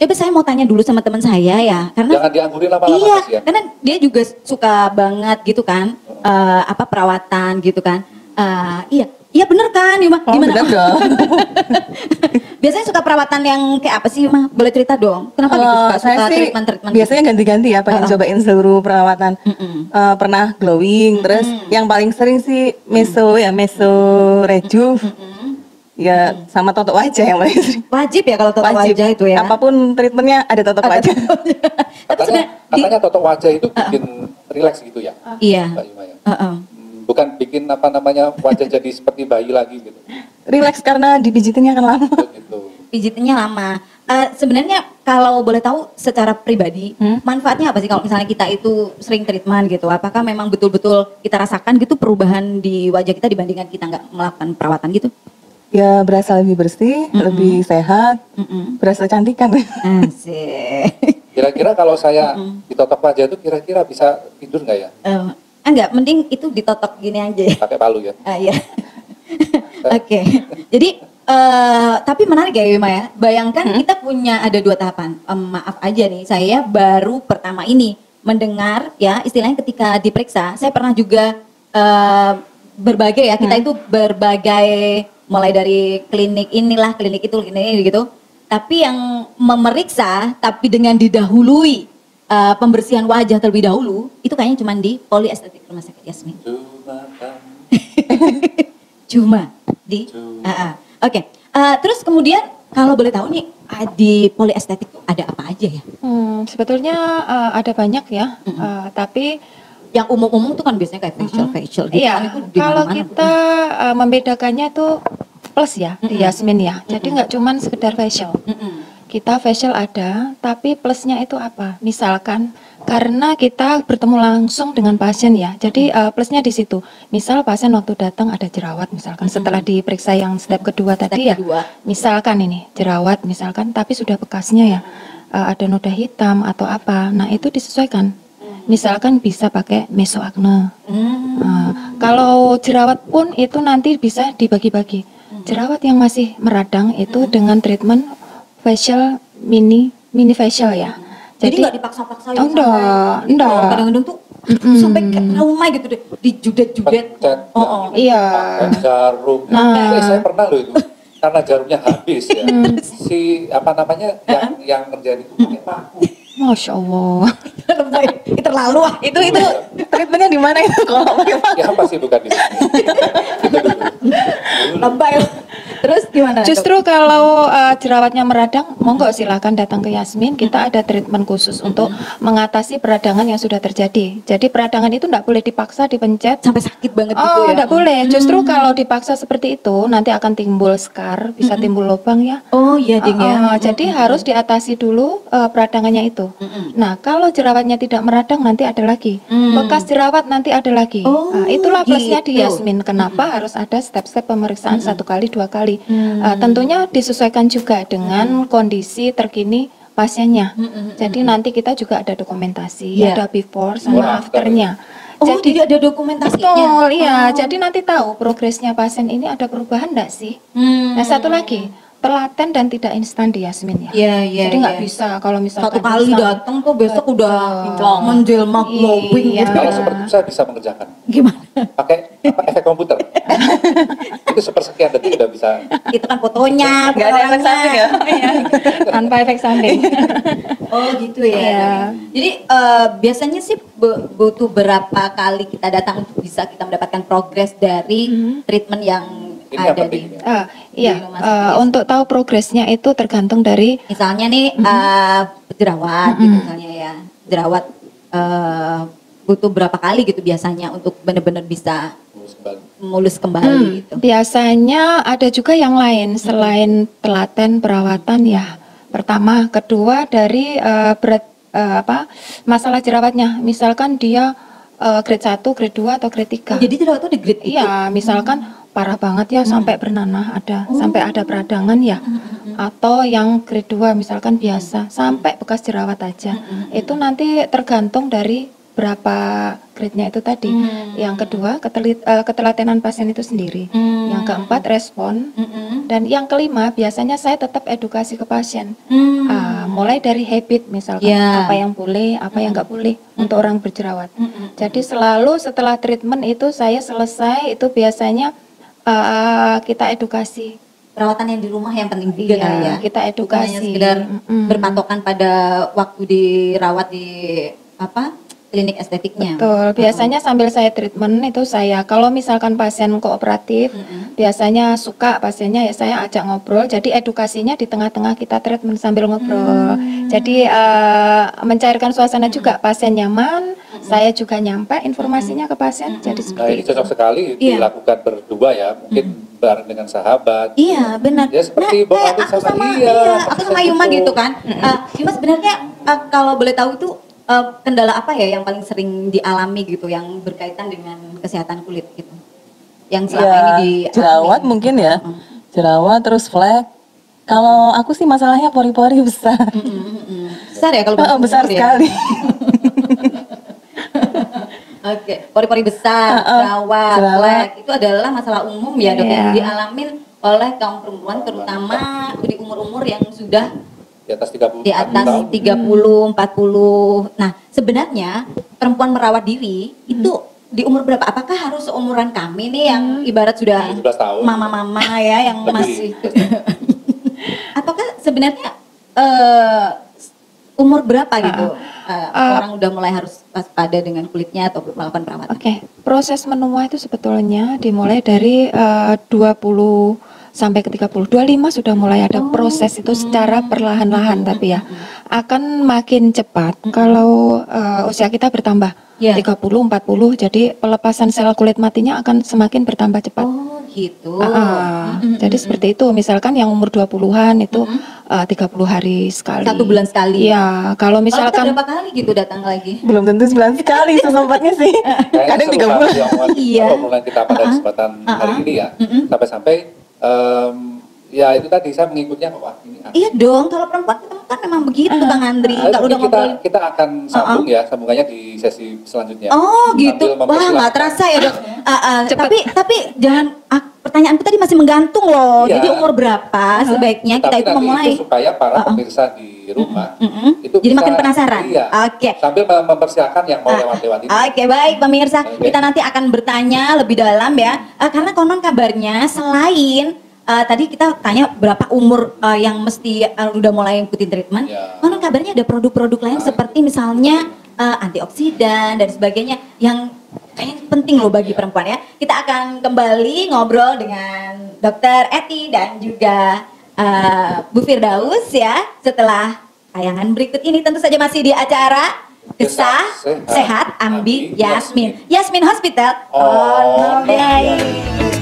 Coba saya mau tanya dulu sama teman saya ya, karena Jangan dianggurin lama-lama iya, Mas ya. karena dia juga suka banget gitu kan, apa perawatan gitu kan. Iya bener kan, Yuma? Oh, Gimana? bener dong. Biasanya suka perawatan yang kayak apa sih, Yuma? Boleh cerita dong? Kenapa gitu Saya suka sih treatment-treatment? biasanya ganti-ganti ya, pengen cobain seluruh perawatan. Pernah glowing, terus yang paling sering sih meso rejuve. Ya sama totok wajah yang paling sering. Wajib ya kalau totok Wajib. wajah itu ya. Apapun treatmentnya ada totok wajah. Tapi sebenarnya Katanya totok wajah itu bikin rileks gitu ya, iya. Mbak Yuma ya. Heeh. Bukan bikin apa namanya wajah jadi seperti bayi lagi gitu. Relax karena dipijitinnya kan lama. Gitu. Pijitannya lama. Sebenarnya kalau boleh tahu secara pribadi manfaatnya apa sih kalau misalnya kita itu sering treatment gitu? Apakah memang betul-betul kita rasakan gitu perubahan di wajah kita dibandingkan kita nggak melakukan perawatan gitu? Ya berasa lebih bersih, lebih sehat, berasa cantikan. Asik. Kira-kira kalau saya ditotok wajah itu kira-kira bisa tidur nggak ya? Enggak, mending itu ditotok gini aja ya. Pakai palu ya? Iya. Oke. Jadi tapi menarik ya Wima ya. Bayangkan kita punya ada 2 tahapan. Maaf aja nih, saya baru pertama ini mendengar ya istilahnya ketika diperiksa. Saya pernah juga berbagai ya. Kita itu berbagai mulai dari klinik inilah, klinik itu, klinik ini gitu. Tapi yang memeriksa tapi dengan didahului pembersihan wajah terlebih dahulu itu kayaknya cuma di Poliestetik Rumah Sakit Yasmin. Cuma di Oke. Terus kemudian kalau boleh tahu nih di Poliestetik ada apa aja ya? Sebetulnya ada banyak ya, tapi Yang umum-umum tuh kan biasanya kayak facial gitu iya, kan itu di kalau mana-mana. kita membedakannya tuh plus ya di Yasmin ya. Jadi nggak cuman sekedar facial. Kita facial ada, tapi plusnya itu apa? Misalkan karena kita bertemu langsung dengan pasien ya, jadi plusnya di situ. Misal pasien waktu datang ada jerawat misalkan, setelah diperiksa yang step kedua tadi ya, misalkan ini jerawat misalkan, tapi sudah bekasnya ya, ada noda hitam atau apa, nah itu disesuaikan. Misalkan bisa pakai mesoakne. Kalau jerawat pun itu nanti bisa dibagi-bagi. Jerawat yang masih meradang itu dengan treatment facial mini facial ya. Jadi nggak dipaksa-paksa ya? Enggak. Kadang-kadang tuh sampai kayak trauma gitu deh, dijudet-judet. Iya. Jarum. Saya pernah loh itu. Karena jarumnya habis ya. Si apa namanya yang terjadi itu pakai paku. Masya Allah. Itu terlalu ah. itu treatmentnya di mana itu kalau pakai paku? Ya pasti bukan di sini. Lebay. Terus gimana? Justru kalau jerawatnya meradang, monggo silakan datang ke Yasmin. Kita ada treatment khusus untuk mengatasi peradangan yang sudah terjadi. Jadi peradangan itu tidak boleh dipaksa dipencet sampai sakit banget gitu ya? Tidak boleh. Justru kalau dipaksa seperti itu nanti akan timbul scar, bisa timbul lubang ya. Oh iya ding ya. Jadi harus diatasi dulu peradangannya itu. Nah kalau jerawatnya tidak meradang nanti ada lagi. Bekas jerawat nanti ada lagi. Nah, itulah plusnya di Yasmin. Kenapa harus ada step-step pemeriksaan 1 kali, 2 kali. Tentunya disesuaikan juga dengan kondisi terkini pasiennya. Jadi nanti kita juga ada dokumentasi, ada before sama afternya. Jadi ada dokumentasinya. Betul, iya. Jadi nanti tahu progresnya pasien ini ada perubahan enggak sih? Nah, satu lagi, telaten dan tidak instan di Yasmin ya. Iya. Jadi nggak bisa kalau misalkan 1 kali datang tuh besok udah menjelma glowing gitu. Kalau seperti itu saya bisa mengerjakan. Gimana? Pakai efek komputer. Itu sepersekian detik udah bisa. Itu kan fotonya, Nggak ada efek samping ya? Tanpa efek samping. Oh gitu ya. Jadi biasanya sih butuh berapa kali kita datang untuk bisa kita mendapatkan progres dari treatment yang Ini yang ada penting di ya. Iya, untuk tahu progresnya itu tergantung dari misalnya nih jerawat gitu misalnya ya. Jerawat butuh berapa kali gitu biasanya untuk benar-benar bisa mulus kembali gitu. Biasanya ada juga yang lain selain telaten perawatan ya. Pertama, kedua dari berat masalah jerawatnya. Misalkan dia grade 1, grade 2 atau grade 3. Jadi jerawat itu di grade itu? Iya, misalkan parah banget ya sampai bernanah ada, sampai ada peradangan ya. Atau yang grade 2 misalkan biasa, sampai bekas jerawat aja. Itu nanti tergantung dari beberapa grade-nya itu tadi. Yang kedua, ketelatenan pasien itu sendiri. Yang keempat, respon. Dan yang kelima, biasanya saya tetap edukasi ke pasien. Mulai dari habit, misalkan apa yang boleh, apa yang nggak boleh untuk orang berjerawat. Jadi selalu setelah treatment itu saya selesai, itu biasanya kita edukasi. Perawatan yang di rumah yang penting juga kali ya. Kita edukasi. Bukan hanya sekedar berpatokan pada waktu dirawat di klinik estetiknya. Betul. Biasanya sambil saya treatment itu saya, kalau misalkan pasien kooperatif, biasanya suka pasiennya ya saya ajak ngobrol. Jadi edukasinya di tengah-tengah kita treatment sambil ngobrol. Jadi mencairkan suasana juga, pasien nyaman, saya juga nyampe informasinya ke pasien. Jadi Nah, seperti ini cocok sekali dilakukan berdua ya, mungkin bareng dengan sahabat. Iya, benar. Ya seperti Bang Alvin aku sama Yuma gitu kan. Yuma sebenarnya kalau boleh tahu itu kendala apa ya yang paling sering dialami gitu yang berkaitan dengan kesehatan kulit gitu? Yang selama ini di jerawat mungkin ya. Jerawat terus flek. Kalau aku sih masalahnya pori-pori besar. Besar ya kalau besar sekali. Oke, pori-pori besar, jerawat, flek itu adalah masalah umum ya dok yang dialamin oleh kaum perempuan terutama di umur-umur yang sudah di atas 30 di atas tahun. 30, 40. Nah, sebenarnya perempuan merawat diri itu di umur berapa? Apakah harus seumuran kami nih yang ibarat sudah 17 tahun. mama-mama ya yang Lebih. masih ataukah sebenarnya umur berapa gitu orang udah mulai harus waspada dengan kulitnya atau melakukan perawatan? Oke, proses menua itu sebetulnya dimulai dari 20 sampai ke 30, 25 sudah mulai ada proses itu secara perlahan-lahan tapi ya akan makin cepat kalau usia kita bertambah 30, 40 jadi pelepasan sel kulit matinya akan semakin bertambah cepat. Oh gitu. Jadi seperti itu, misalkan yang umur 20-an itu 30 hari sekali. 1 bulan sekali. Ya, kalau Kalau kita misalkan berapa kali gitu datang lagi? Belum tentu sebulan sekali sesempatnya sih. Kadang 3 bulan. Iya. Obrolan kita pada kesempatan hari ini ya, sampai-sampai ya itu tadi saya mengikutnya wah ini Iya dong, kalau perempuan kan memang begitu Bang Andri. Nah, Kalau udah ngobrol. kita akan sambung ya, sambungannya di sesi selanjutnya. Oh gitu, Sambil wah nggak mempersilahkan. terasa ya dok. tapi jangan pertanyaanku tadi masih menggantung loh. Iya. Jadi umur berapa sebaiknya kita Tapi itu nanti memulai? itu supaya para pemirsa di rumah itu Jadi bisa, makin penasaran. Iya, Oke. sambil mempersiapkan yang mau lewat-lewat ini. Oke baik pemirsa, Oke. kita nanti akan bertanya lebih dalam ya. Karena konon kabarnya selain tadi kita tanya berapa umur yang mesti udah mulai ikutin treatment. Ya. Konon kabarnya ada produk-produk lain seperti misalnya antioksidan dan sebagainya yang kayaknya penting loh bagi perempuan ya. Kita akan kembali ngobrol dengan Dr. Eti dan juga Bu Firdaus ya setelah tayangan berikut ini. Tentu saja masih di acara Kisah Sehat Ambi Yasmin. Yasmin Hospital. Oh, Baik.